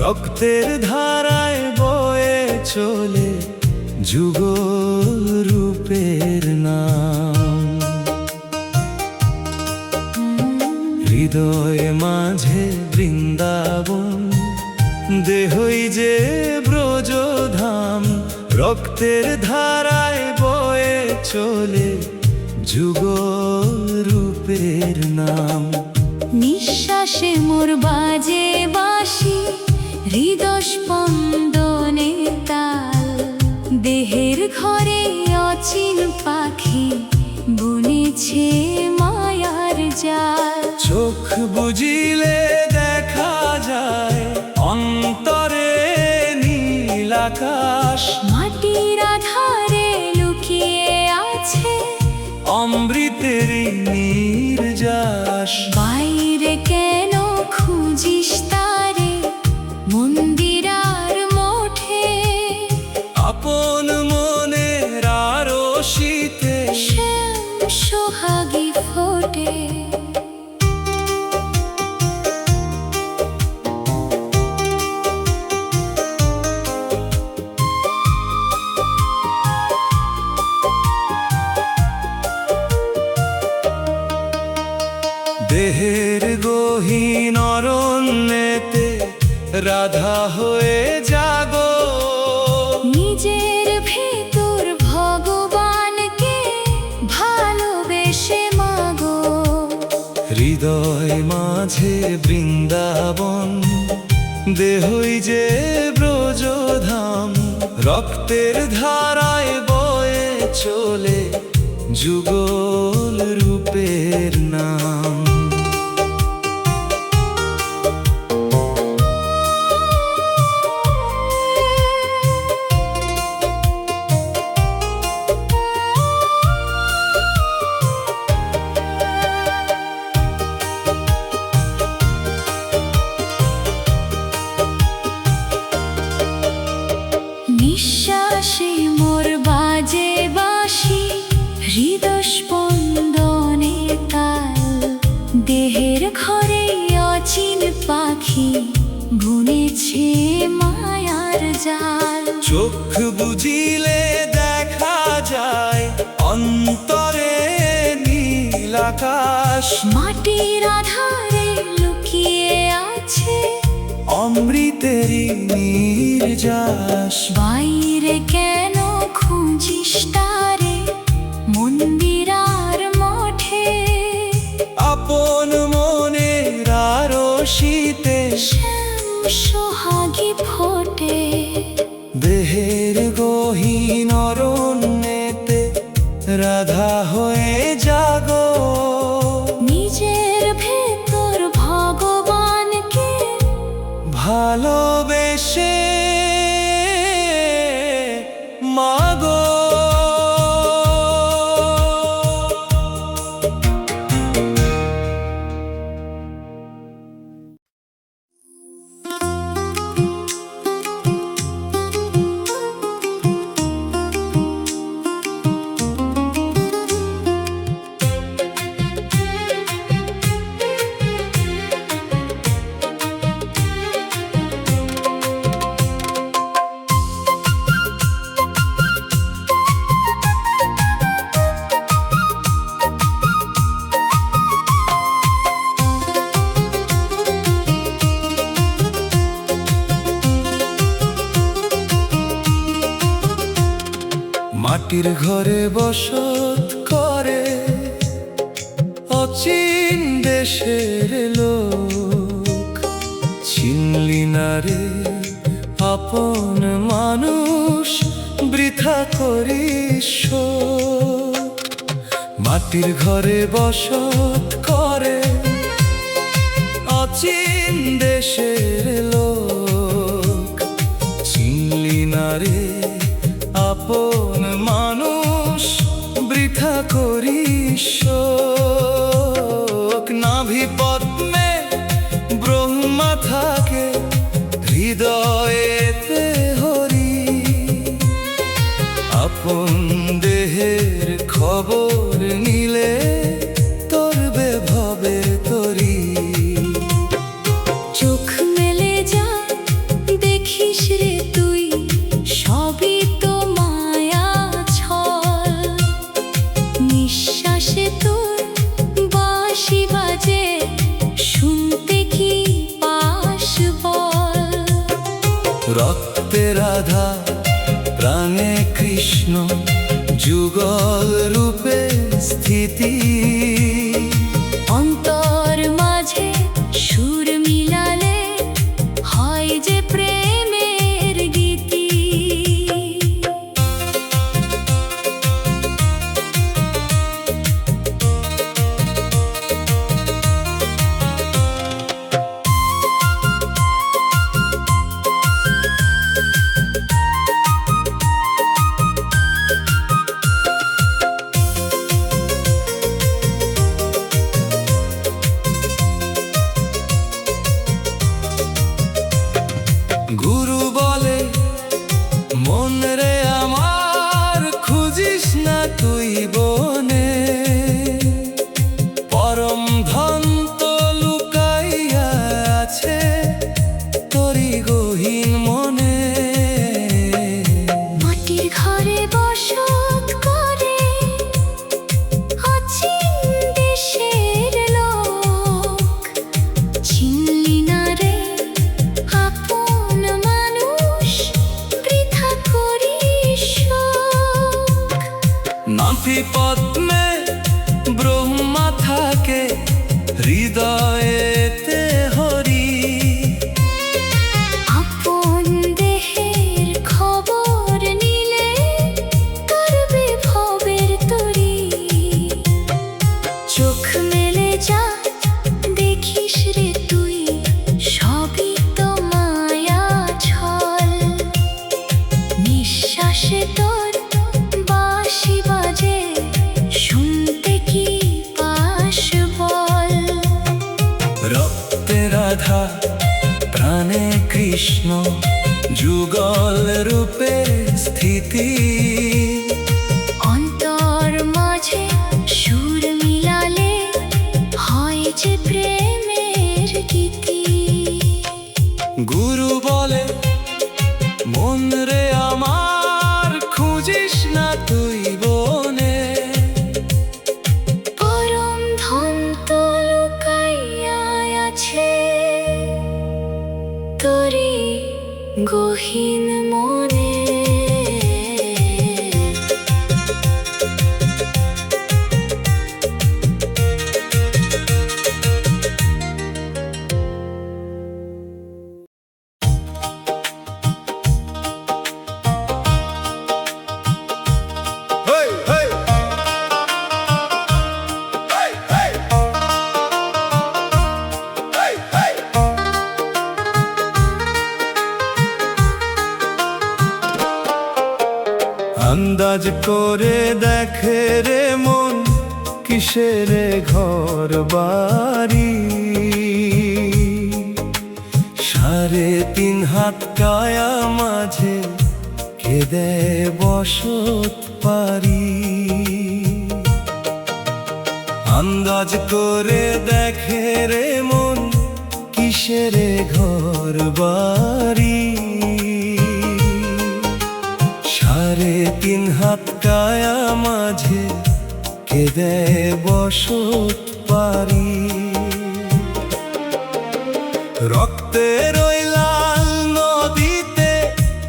রক্তের ধারায় বয়ে চলে যুগল রূপের নাম। হৃদয়ে মাঝে বৃন্দাবন, দেহই যে ব্রজধাম। রক্তের ধারায় বয়ে চলে যুগল রূপের নাম। নিঃশ্বাসে মোর বাজে বাঁশি, হৃদয় স্পন্দনে তাল। দেহের ঘরে অচিন পাখি, বুনেছে মায়ার জাল। চোখ বুজিলে দেখা যায় অন্তরে নীল আকাশ। মাটির আধারে লুকিয়ে আছে অমৃতের নির্যাস। বাইরে কেন খুঁজিস তারে, মন্দির আর মঠে। আপন মনের আরশিতে শ্যাম সোহাগী ফোটে। দেহের গহীন অরণ্যেতে রাধা হয়ে জাগো। নিজের ভেতর ভগবানকে ভালোবেসে মাগো। হৃদয় মাঝে বৃন্দাবন, দেহই যে ব্রজধাম। রক্তের ধারায় বয়ে চলে যুগল রূপের নাম। নিঃশ্বাসে মোর বাজে বাঁশি, হৃদয় স্পন্দনে তাল। দেহের ঘরে অচিন পাখি, বুনেছে মায়ার জাল। চোখ বুজিলে দেখা যায় অন্তরে নীল আকাশ। মাটির আধারে লুকিয়ে আছে অমৃতের নির্যাস। বাইরে কেন খুঁজিস তারে, মন্দির আর মঠে। আপন মনের আরশিতে শ্যাম সোহাগী ফোটে। দেহের গহীন অরণ্যেতে রাধা হয়ে জাগো। নিজের ভেতর ভগবানকে ভালোবেসে মাগো। মাটির ঘরে বসত করে অচিন দেশের লোক। চিনলি না রে আপন মানুষ, বৃথা করিস শোক। মাটির ঘরে বসত করে অচিন দেশের লোক। চিনলি না রে আপন মানুষ, বৃথা করিস শোক। নাভি পদ্মে ব্রহ্মা থাকে, হৃদয়েতে হরি। আপন দেহের খবর নিলে তরবে ভবে তরি। চোখ মেলে যায় রক্তে রাধা প্রাণে কৃষ্ণ, যুগল রূপে স্থিতি। অন্তর মাঝে সুর মিলালে হয় যে প্রেমের গীতি। গুরু বলে মন রে আমার, খুঁজিস না তুই বনে, পরম ধন তো লুকাইয়া আছে তোরি গহীন মনে। মাটির ঘরে বসত করে অচিন দেশের লোক, চিনলি না রে আপন মানুষ, বৃথা করিস শোক। নাভি পদ্মে ব্রহ্মা থাকে, হৃদয়েতে হরি। আপন দেহের খবর নিলে করবে ভবের তরি। চোখ মেলে যা দেখিস রে তুই, সবই তো মায়া ছল। নিঃশ্বাসে তোর বাঁশি বাজে, শুনতে কি পাস বল। রক্তে রাধা প্রাণে কৃষ্ণ, যুগল রূপে স্থিতি। অন্তর মাঝে সুর মিলালে হয় যে প্রেমের গীতি। গুরু বলে মন রে আমার, খুঁজিস না তুই বনে, পরম ধন তো লুকাইয়া আছে তোরি গহীন মনে। হেই হেই হেই হেই হেই হেই। আন্দাজ করে দেখে রে মন, কিসের ঘর বাড়ি। 3.5 হাত কায়া মাঝে কেঁদে বসত পারি। আন্দাজ করে দেখে রে মন, কিসের ঘর বাড়ি। 3.5 হাত কায়া মাঝে কেঁদে বসত পারি। রক্তের ওই লাল নদীতে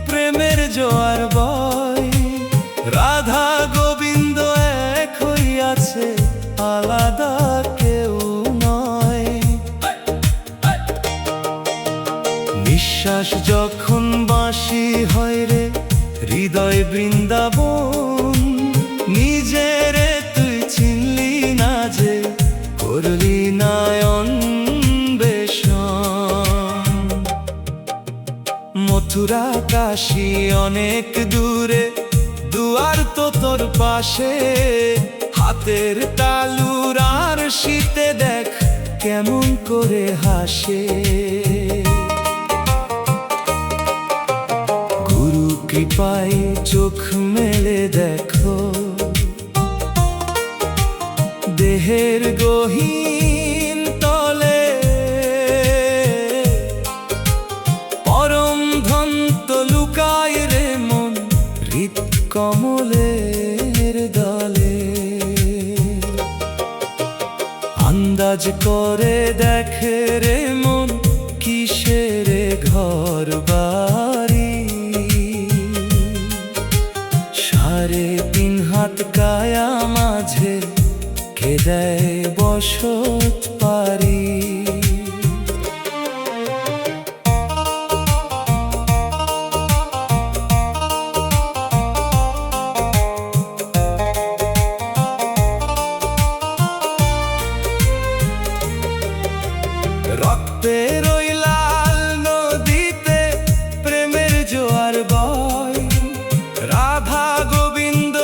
প্রেমের জোয়ার বয়, রাধা গোবিন্দ এক হইয়াছে, আলাদা কেউ নয়। নিঃশ্বাস যখন বাঁশি হয় রে, হৃদয় বৃন্দাবন। নিজেরে তুই চিনলি না যে, করলি না অন্বেষণ। মথুরা কাশী অনেক দূরে, দুয়ার তো তোর পাশে। হাতের তালুর আর শীতে দেখ কেমন করে হাসে। গুরু কৃপায় চোখ মেলে দেখো, দেহের গহীন তলে পরম ধন তো লুকায় রে মন, হৃদ কমলের দলে। আন্দাজ করে দেখে রে মন, কিসের ঘর বাড়ি। দেয় বসত পারি। রক্তের ওই লাল নদীতে প্রেমের জোয়ার বয়, রাধা গোবিন্দ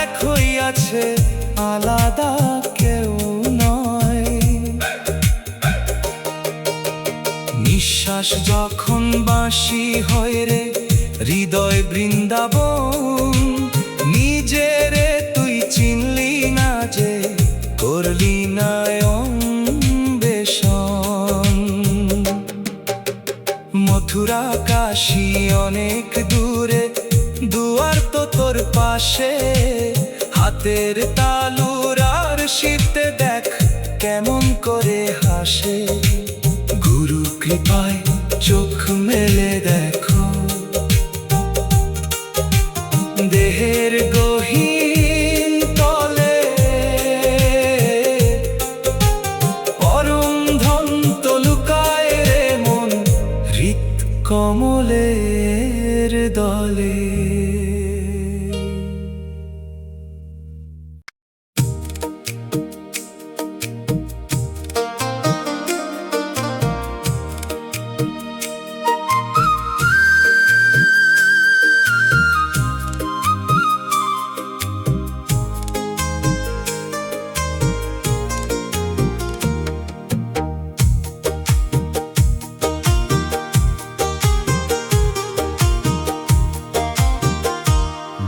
এক হইয়াছে, আলাদা কেউ নয়। নিঃশ্বাস যখন বাঁশি হয় রে হৃদয় বৃন্দাবন, নিজেরে তুই চিনলি না যে করলি না অন্বেষণ। মথুরা কাশী অনেক দূরে, দুয়ার তো তোর পাশে, হাতের তালুর আর শীতে দেখ কেমন করে হাসে। গুরু কৃপায় চোখ মেলে দেখো, দেহের গহীন তলে পরম ধন তো লুকায় রে মন, হৃদ কমলের দলে।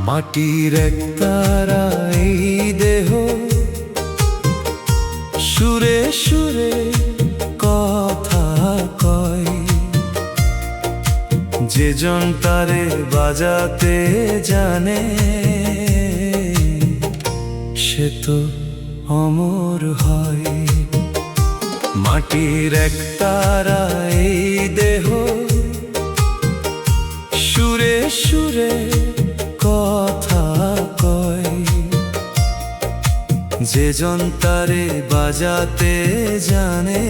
মাটির এক তারা এই দেহ, সুরে সুরে কথা কয়, যে জন তারে বাজাতে জানে সে তো অমর হয়। মাটির এক তারা এই দেহ, সুরে সুরে কথা কয়, যে জন তারে বাজাতে জানে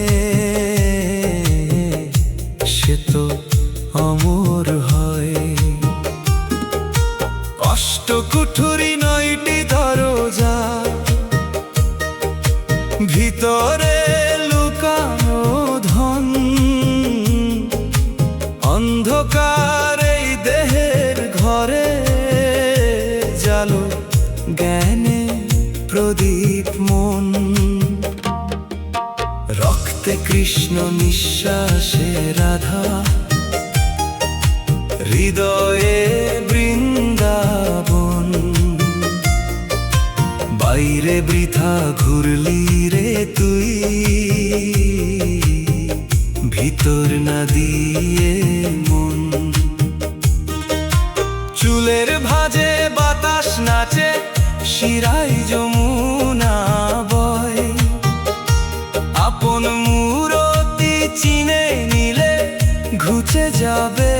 সে তো অমর হয়। কষ্ট কুঠুরি নয়টি দরজা, ভিতরে লুকানো ধন, অন্ধকার এই দেহের ঘরে জালো জ্ঞানে প্রদীপ মন। রক্তে কৃষ্ণ নিঃশ্বাসে রাধা, হৃদয়ে বৃন্দাবন। বাইরে বৃথা ঘুরলি রে তুই, ভিতর না দিয়ে মন। চুলের ভাঁজে বাতাস নাচে, শিরায় যমুনা বয়, আপন মূরতি চিনে নিলে ঘুচে যাবে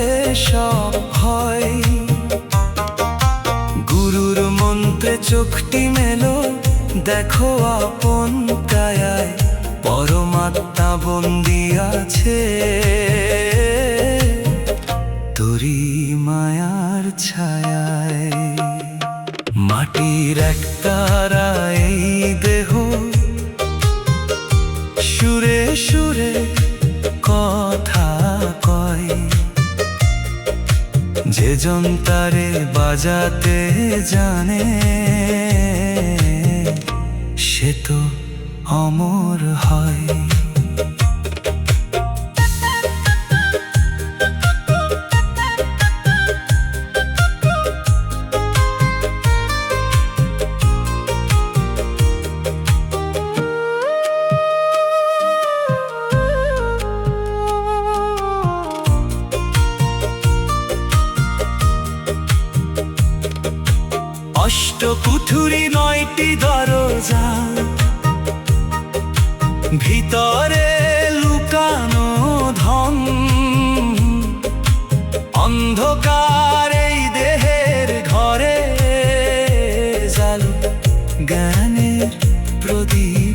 সব ভয়। গুরুর মন্ত্রে চোখটি মেলো, দেখো আপন কায়ায় পরমাত্মা বন্দি আছে, তোরি মায়ার ছায়ায়। মাটির এক তারা এই দেহ, সুরে সুরে কথা কয়, যে জন তারে বাজাতে জানে সে তো অমর হয়। অষ্টকুঠুরি নয়টি দরজা, ভিতরে লুকানো ধন, অন্ধকার এই দেহের ঘরে জালো জ্ঞানের প্রদীপ।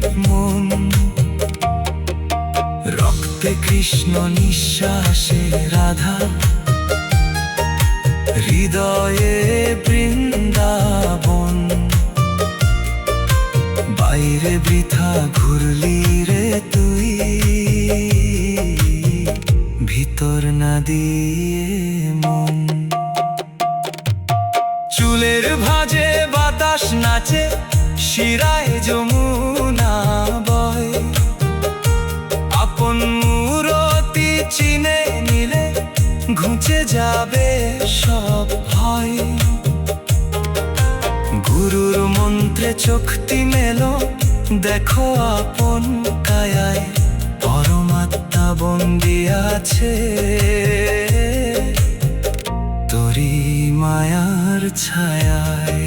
হৃদয়ে বৃন্দাবন, বাইরে বৃথা ঘুরলি রে তুই, ভিতর না দিয়ে মন। চুলের ভাঁজে বাতাস নাচে, শিরায় যমুনা বয়, আপন মূরতি চিনে নিলে ঘুচে যাবে সব ভয়। গুরুর মন্ত্রে চোখটি মেলো, দেখো আপন কায়ায় পরমাত্মা বন্দি আছে তোরি মায়ার ছায়ায়।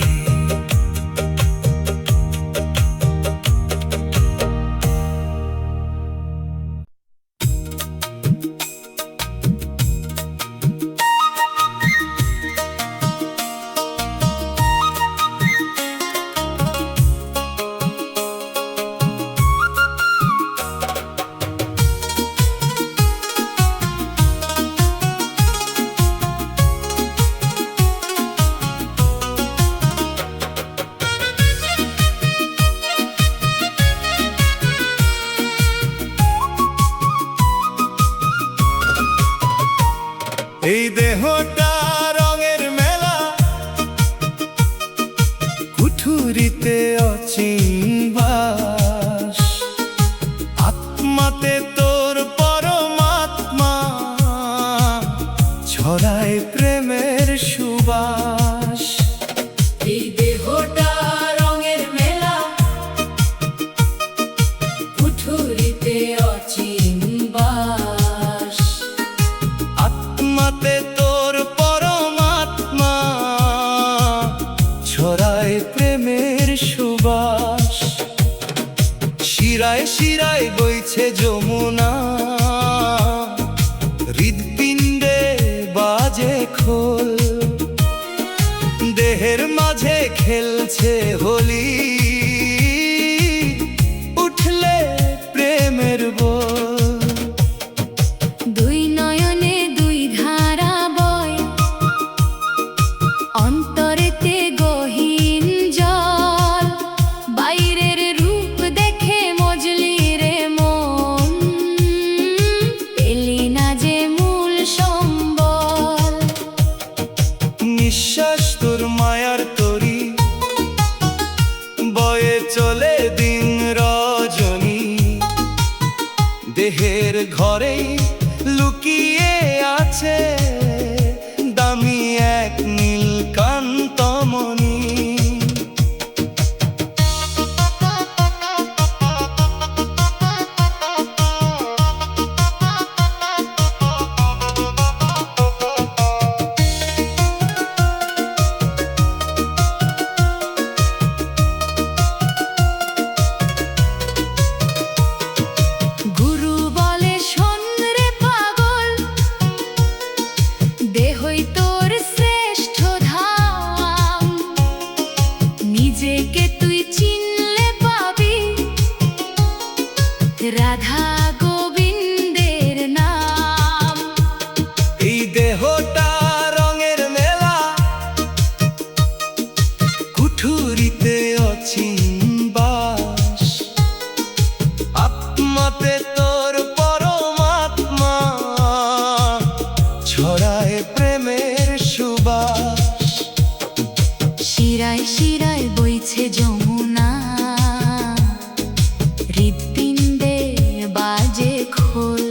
এই দেহটা রঙের মেলা, কুঠুরিতে অচিনবাস, আত্মাতে তোর পরমাত্মা, ছড়ায় প্রেমের সুবাস। এই দেহটা রঙের মেলা, কুঠুরিতে অচিন বাস, আত্মাতে তোর পরমাত্মা, ছড়ায় প্রেমের সুবাস। শিরায় শিরায় বইছে যমুনা, হৃৎপিণ্ডে বাজে খোল, দেহের মাঝে খেলছে হোলি, উঠলে প্রেমের বল। দুই নয়নে দুই ধারা বয়, অন্তরেতে গহীন জল, বাইরের রূপ দেখে মজলি রে মন, পেলি না যে মূল সম্বল। নিঃশ্বাস তোর মায়ার তরি, বয়ে চলে দিন রজনী, দেহের ঘরেই লুকিয়ে আছে দামি এক নীলকান্তমণি। গুরু বলে শোন রে পাগল, দেহই তোর শ্রেষ্ঠ ধাম, নিজেকে তুই চিনলে পাবি রাধা গোবিন্দের নাম। এই দেহটা রঙের মেলা, কুঠুরিতে অচিনবাস, আত্মাতে তোর পরমাত্মা, ছড়ায় প্রেমের সুবাস। শিরায় শিরায় বইছে যমুনা, হৃৎপিণ্ডে বাজে খোল,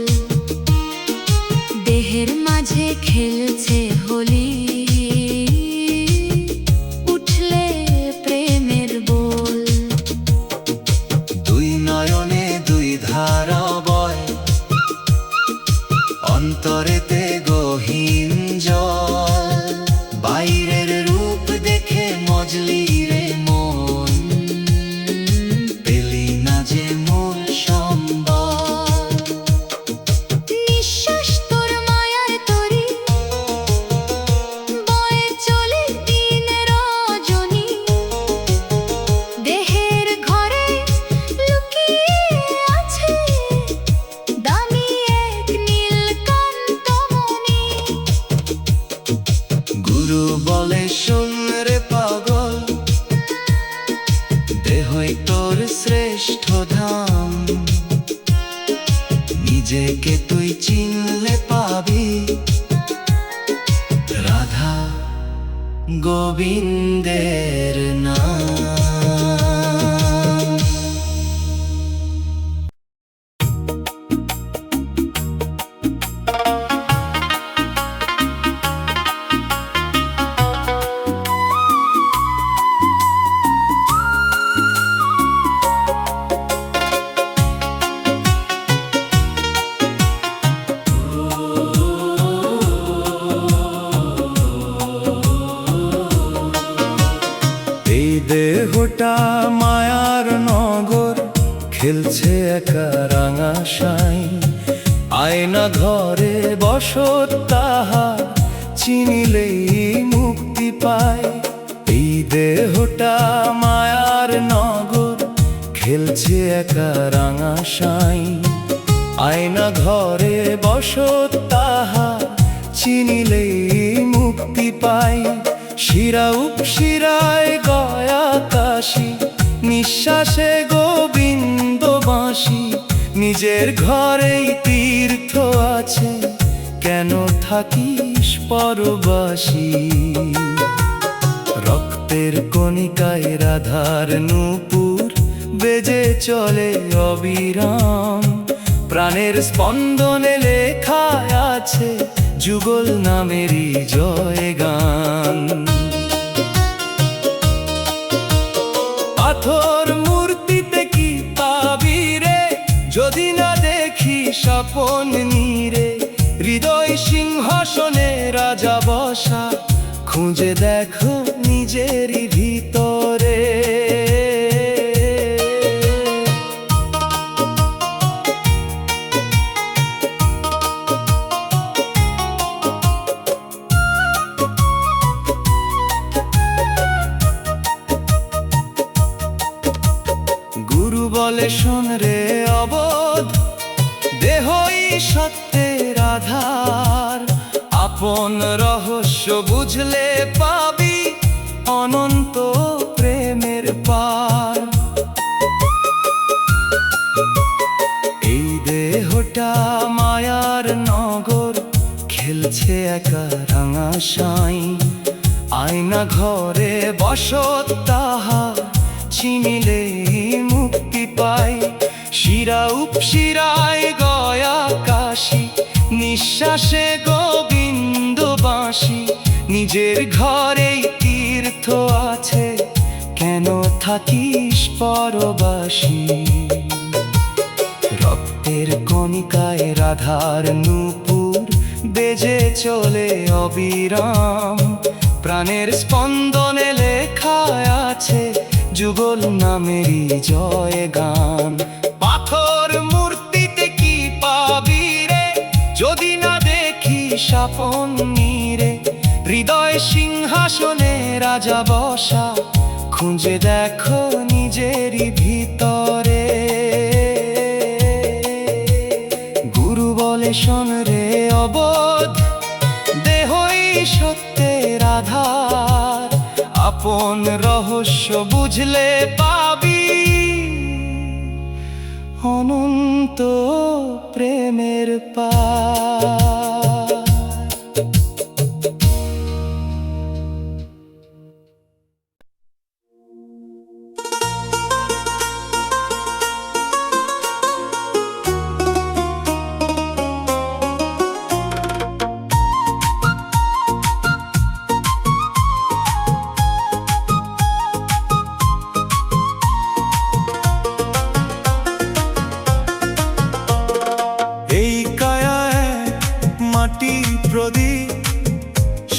দেহের মাঝে খেলছে হোলি, উঠলে প্রেমের বোল। দুই নয়নে দুই ধারা বয়, অন্তরেতে গহীন জল, বাইরের রূপ দেখে মজলি রে মন, পেলি না যে মূল সম্বল। নিঃশ্বাস তোর মায়ার তরি, শুন রে পাগল, দেহই তোর শ্রেষ্ঠ ধাম। নিজেকে তুই চিনলে পাবি রাধা গোবিন্দের নাম। এই দেহটা মায়ার নগর, খেলছে একা রাঙা সাই। আয়না ঘরে বসত তাহার, চিনিলেই মুক্তি পায়। এই দেহটা মায়ার নগর, খেলছে একা রাঙা সাই। আয়না ঘরে বসত তাহার, চিনিলেই মুক্তি পায়। শিরা উপশিরায় গয়া কাশি, নিঃশ্বাসে গোবিন্দ বাঁশি। নিজের ঘরেই তীর্থ আছে, কেন থাকিস পরবাসী? রক্তের কণিকায় রাধার নূপুর, বেজে চলে অবিরাম। প্রাণের স্পন্দনে লেখা আছে, যুগল নামেরই জয় গান। পাথর মূর্তিতে কি পাবি রে, যদি না দেখিস আপন নীরে? হৃদয় সিংহাসনে রাজা বসা, খুঁজে দেখো নিজেরই ভিতরে। গুরু বলে শোন রে অবোধ, দেহই সত্যের আধার। আপন রহস্য বুঝলে পাবি অনন্ত প্রেমের পার। এই দেহটা মায়ার নগর, খেলছে একা রাঙা সাই। আয়না ঘরে বসত তাহার, চিনিলে মুক্তি পাই। শিরা উপশিরায় গয়া কাশি, নিঃশ্বাসে গোবিন্দ বাঁশি। নিজের ঘরেই তীর্থ আছে, কেন থাকিস পরবাসী? রক্তের কণিকায় রাধার নূপুর, বেজে চলে অবিরাম। প্রাণের স্পন্দনে লেখা আছে, যুগল নামেরই জয় গান। পাথর মূর্তিতে কি পাবি রে, যদি না দেখিস আপন নীরে? হৃদয় সিংহাসনে রাজা বসা, খুঁজে দেখো নিজেরই ভিতরে। গুরু বলে শোন রে অবোধ, দেহই সত্যের আধার। আপন রহস্য বুঝলে পাবি অনন্ত প্রেমের পার। প্রদীপ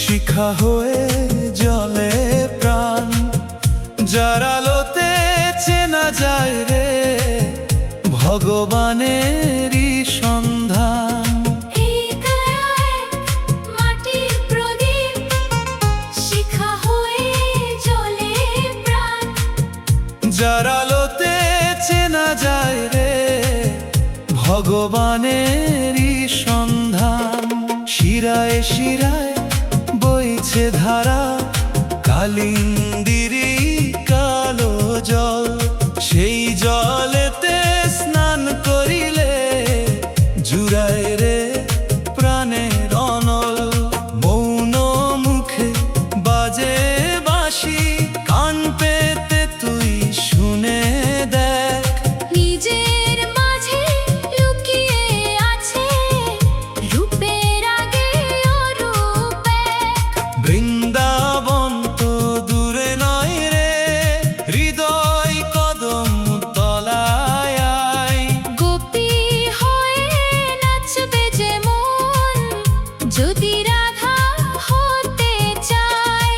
শিখা হয়ে জলে প্রাণ, যার আলোতে চেনা যায় রে ভগবানেরই সন্ধান। যার আলোতে চেনা যায় রে ভগবানেরই সন্ধান। শিরায় শিরায় বইছে ধারা, কালিন্দিরি কালো জল, সেই জলেতে স্নান করিলে জুড়ায় রে প্রাণের অনল। মৌন মুখে বাজে বাঁশি, কান পেতে তুই শুনে দেখ। নিজের মাঝে লুকিয়ে আছে রূপের আগে অরূপ এক। বৃন্দাবন তো দূরে নয় রে, হৃদয় কদম তলায় আয়। গোপী হয়ে নাচবে যে মন, যদি রাধা হতে চায়।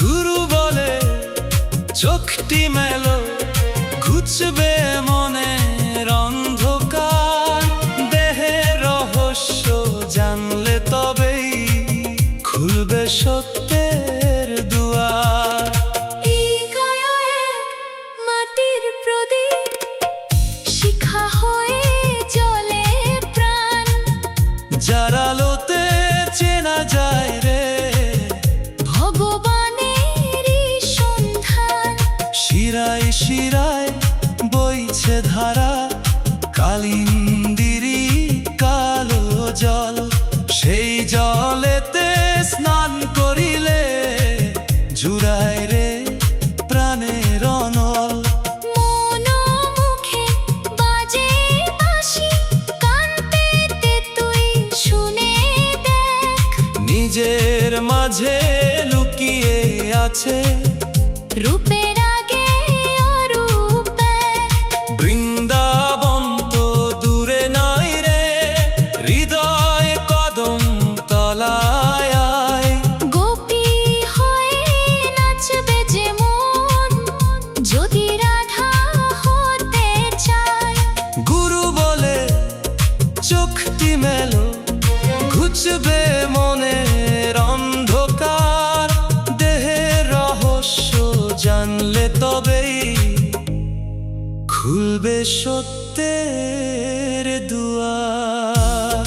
গুরু বলে চোখটি মেলো, ঘুচবে মনের অন্ধকার। দেহের রহস্য জানলে তবেই খুলবে সত্যের দুয়ার। এই কায়া এক মাটির প্রদীপ, শিখা হয়ে জ্বলে প্রাণ। যার আলোতে চেনা যায় রে ভগবানেরই সন্ধান। শিরায় শিরায় বইছে ধারা, কালিন্দিরি কালো জল, সেই জলেতে স্নান করিলে জুড়ায় রে প্রাণের অনল। মন মুখে বাজে বাঁশি, কান পেতে তুই শুনে দেখ। নিজের মাঝে লুকিয়ে আছে রূপের আগে অরূপ এক। বৃন্দাবন তো দূরে নয় রে, হৃদয় কদম তলায় আয়। গোপী হয়ে নাচবে যে মন, যদি রাধা হতে চায়। গুরু বলে চোখটি মেলো, ঘুচবে মনের অন্ধকার। দেহের রহস্য জানলে তবেই খুলবে সত্যের দুয়ার।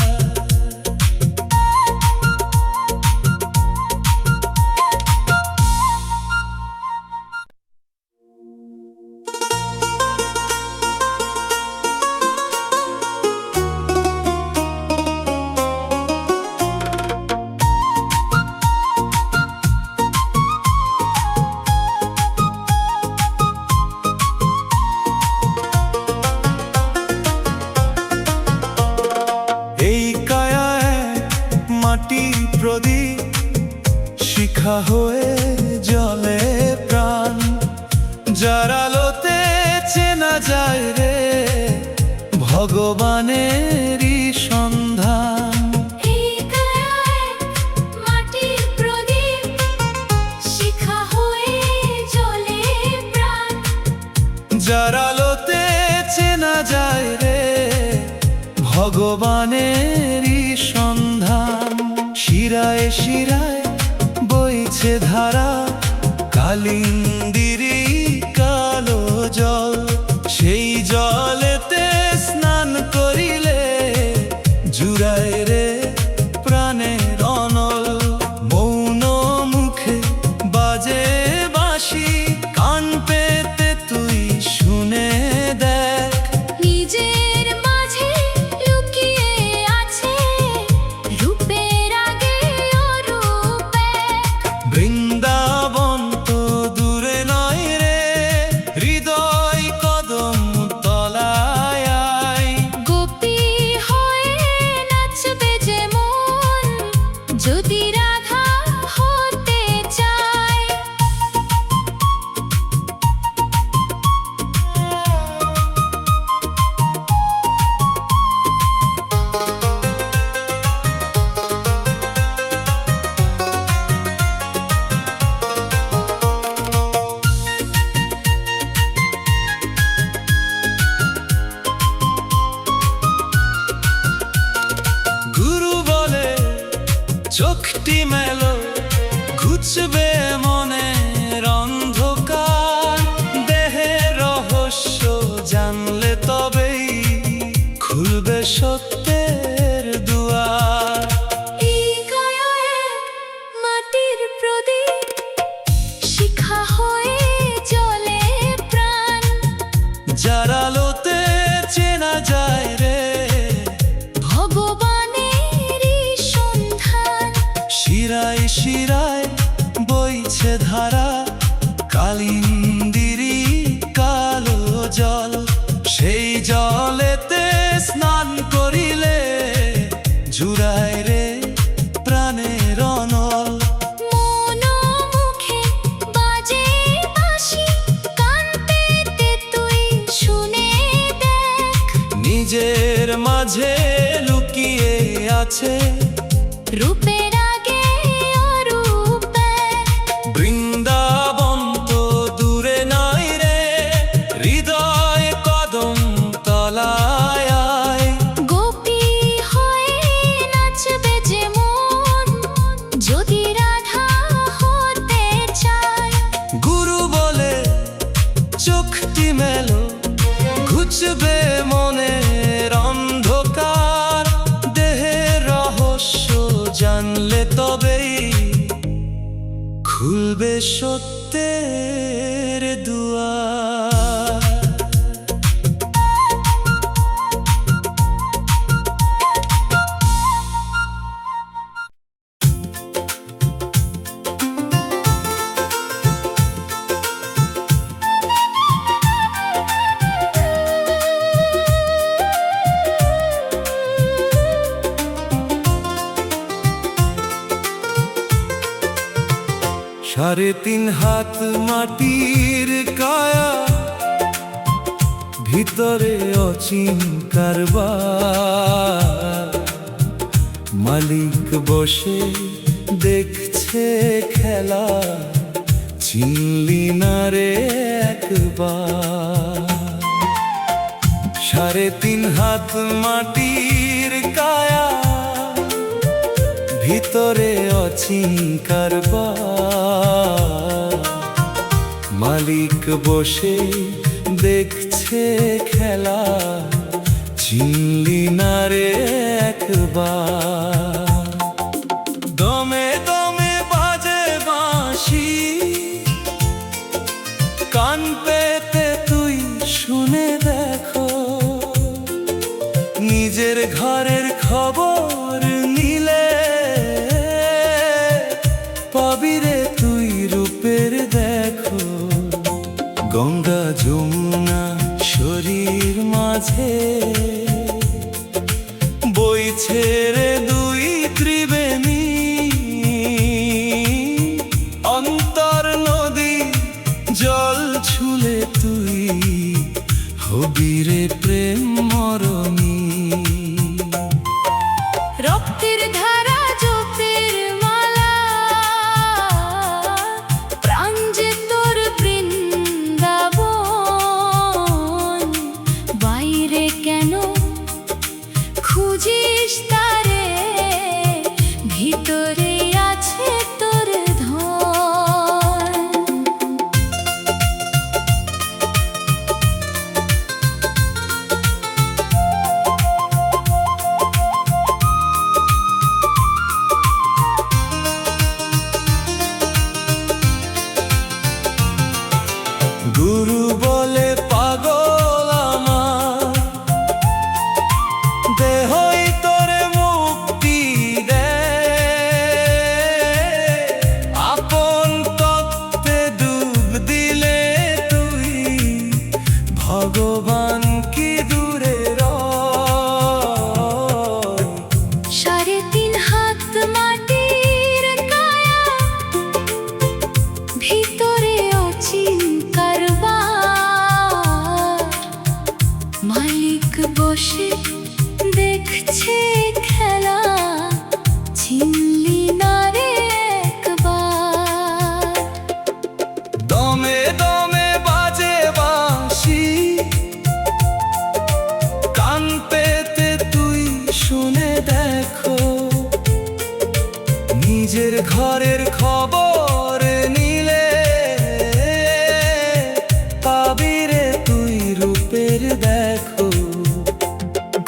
এই কায়া এক মাটির প্রদীপ, শিখা হয়ে জ্বলে প্রাণ। যার আলোতে চেনা যায় রে ভগবানেরই সন্ধান। এই কায়া এক মাটির প্রদীপ, শিখা হয়ে জ্বলে প্রাণ। যার আলোতে চেনা যায় রে ভগবানেরই সন্ধান। শিরায় শিরায় বইছে ধারা, কালিন্দিরি কালো জল, সেই জলেতে স্নান করিলে জুড়ায় রে প্রাণের অনল। মৌন মুখে বাজে বাঁশি, কান পেতে তুই শুনে দেখ। নিজের মাঝে লুকিয়ে আছে রূপের আগে অরূপ এক। বৃন্দাবন তো দূরে নয় রে, হৃদয় কদম তলায় আয়। গোপী হয়ে নাচবে যে মন, যদি রাধা হতে চায়। চোখটি মেলো ঘুচবে মনের অন্ধকার, দেহের রহস্য জানলে তবেই খুলবে সত্যের দুয়ার। এই কায়া এক মাটির প্রদীপ, শিখা হয়ে জ্বলে প্রাণ। যার আলোতে চেনা যায় রে ভগবানেরই সন্ধান। শিরায় শিরায় বইছে ধারা, কালিন্দিরি কালো জল। সেই জলেতে স্নান করিলে জুড়ায় রে প্রাণের অনল। মন মুখে বাজে বাঁশি, কান পেতে তুই শুনে দেখ। নিজের মাঝে লুকিয়ে আছে রূপের আগে অরূপ এক। বৃন্দাবন তো দূরে নয় রে, হৃদয় কদম তলায় আয়। গোপী হয়ে নাচবে যে মন, যদি রাধা হতে চায়। গুরু বলে চোখটি মেলো ঘুচবে মনের অন্ধকার, দেহের রহস্য জানলে তবেই খুলবে সত্যের দুয়ার। সাড়ে তিন হাত মাটির কায়া, ভিতরে অচিন কারবার। মালিক বসে দেখছে খেলা, চিনলি না রে একবার। সাড়ে তিন হাত মাটির কায়া, ভিতরে অচিন কারবার। মালিক বসে দেখছে খেলা, চিনলি না রে একবার। দমে দমে বাজে বাঁশি, কান পেতে তুই শুনে দেখো। নিজের ঘরের খবর নিলে পাবিরে তুই রূপের দেখো। গঙ্গা যমুনা শরীর মাঝে বইছে রে দুই ত্রিবেণী। অন্তর নদী জল ছুলে তুই হবি রে প্রেম মরণী। রক্তের ধারা জপের মালা, প্রাণ যে তোর বৃন্দাবন। বাইরে কেন খুঁজিস তারে, ভিতরে আছে তোর ধন। গুরু বলে পাগল আমার, দেহই তোরে মুক্তি দে। আপন তত্ত্বে ডুব দিলে তুই ভগবান কি দূরে রয়। সাড়ে তিন হাত মাটির কায়া, ভিতরে অচিন কারবার। মালিক বসে দেখছে খেলা, চিনলি না রে একবার। দমে দমে বাজে বাঁশি, কান পেতে তুই শুনে দেখো। ঘরের খবর নিলে পাবি রে তুই রূপের দেখো।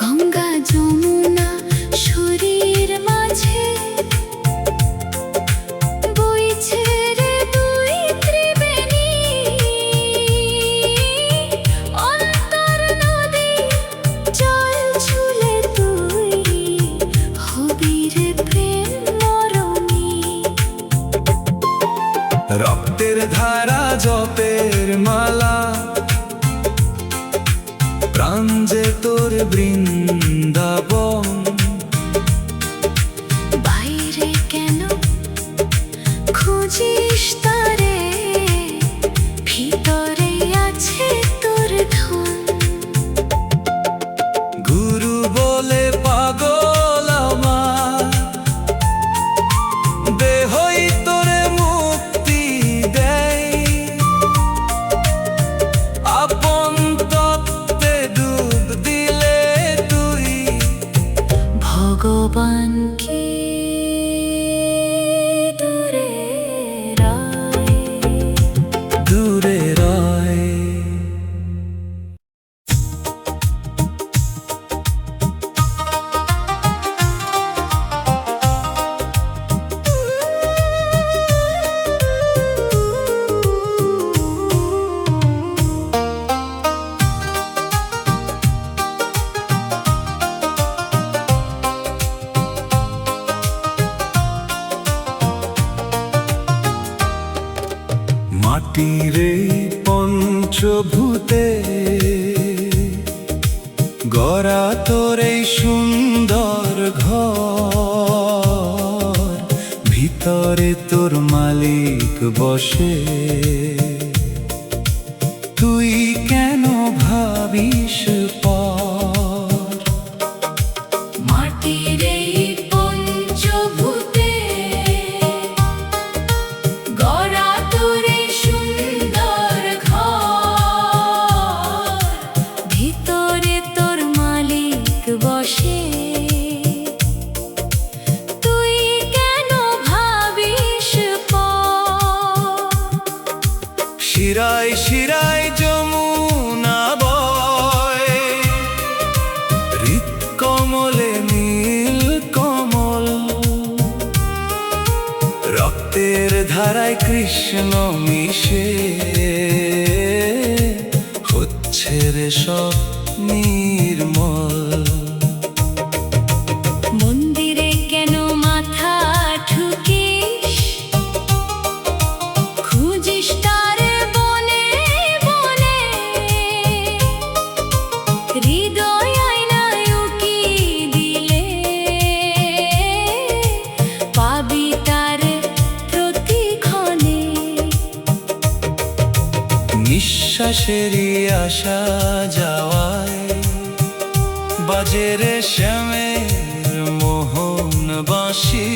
গঙ্গা যমুনা শরীর মাঝে বইছে রে দুই ত্রিবেণী, অন্তর নদী জল ছুলে তুই হবি রে প্রেম মরণী। রক্তের ধারা জপের মালা, প্রাণ যে তোর বৃন্দাবন। বাইরে কেন খুঁজিস তারে, ভিতরে আছে তোর ধন। গুরু বলে পাগল আমার, দেহই তোরে মুক্তি দেয়। আপন তত্ত্বে ডুব দিলে তুই ভগবানকে দূরে রায়। দূরে রয়। মাটিরে পঞ্চভূতে গড়া তোর এই সুন্দর ঘর, ভিতরে তোর মালিক বসে। তুই কেন ভাবিস পর? মাটির এই পঞ্চভূতে গড়া তোর এই সুন্দর ঘর, ভিতরে তোর মালিক বসে। তুই কেন ভাবিস পর? শিরায় শিরায় যমুনা বয়, হৃদ কমলে নীল কমল। রক্তের ধারায় কৃষ্ণ মিশে, হচ্ছে রে সব নির্মল। মন্দিরে কেন মাথা ঠুকিস, খুঁজিস তারে বনে বনে। হৃদয় আয়নায় উকি দিলে পাবি তারে প্রতিক্ষণে। নিঃশ্বাসেরই আসা যাওয়ায় বাজে রে শ্যামের মোহন বাঁশি।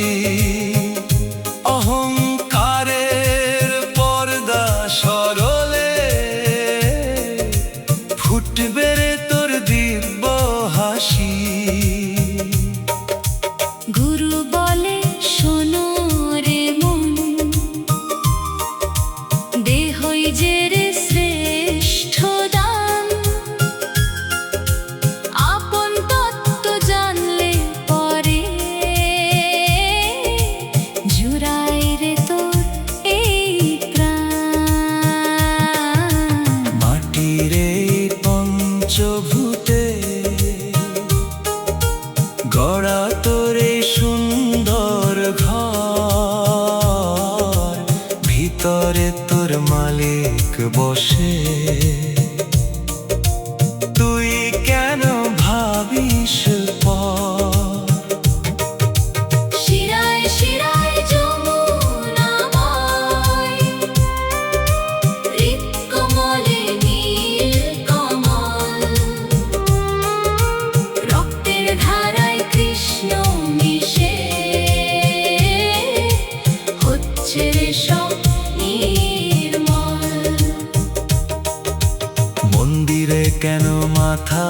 অহংকারের পর্দা সরলে ফুটবে রে তোর দিব্য হাসি। গুরু বলে শোনো রে মন, দেহই যে রে শ্রেষ্ঠ দান। আপন তত্ত্ব জানলে পরে জুড়াই রে তোর এই প্রাণ। মাটির এই পঞ্চভূতে গড়া তোর এই সুন্দর ঘর, ভিতরে তোর মালিক বসে। তুই কেন ভাবিস পর? শিরায় শিরায় যমুনা বয়, হৃদ কমলে নীল কমল। রক্তের ধারায় কৃষ্ণ মিশে, হচ্ছে রে সব নির্মল। মন্দিরে কেন মাথা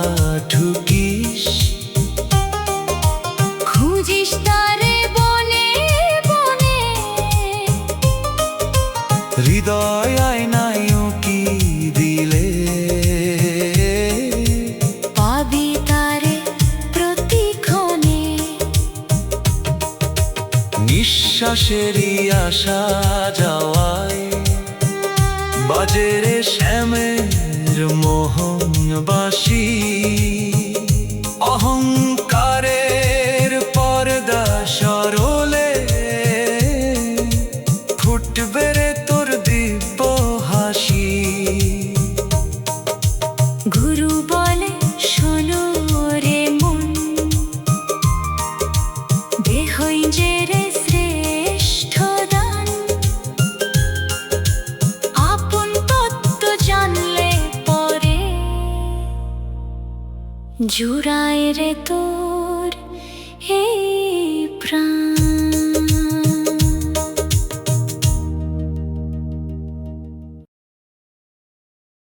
ঠুকিস, খুঁজিস তারে বনে বনে। হৃদয় আয়নায় উকি দিলে পাবি তারে প্রতিক্ষণে নিঃশ্বাসেরই আসা যাওয়ায় বাজে রে শ্যামের মোহন বাসি অহংকারের পর্দা সরলে ফুটবে রে তোর দিব্য হাসি গুরু বলে শোনো রে মন দেহই যে রে শ্রেষ্ঠ দান আপন তত্ত্ব জানলে পরে জুড়ায় রে তোর এই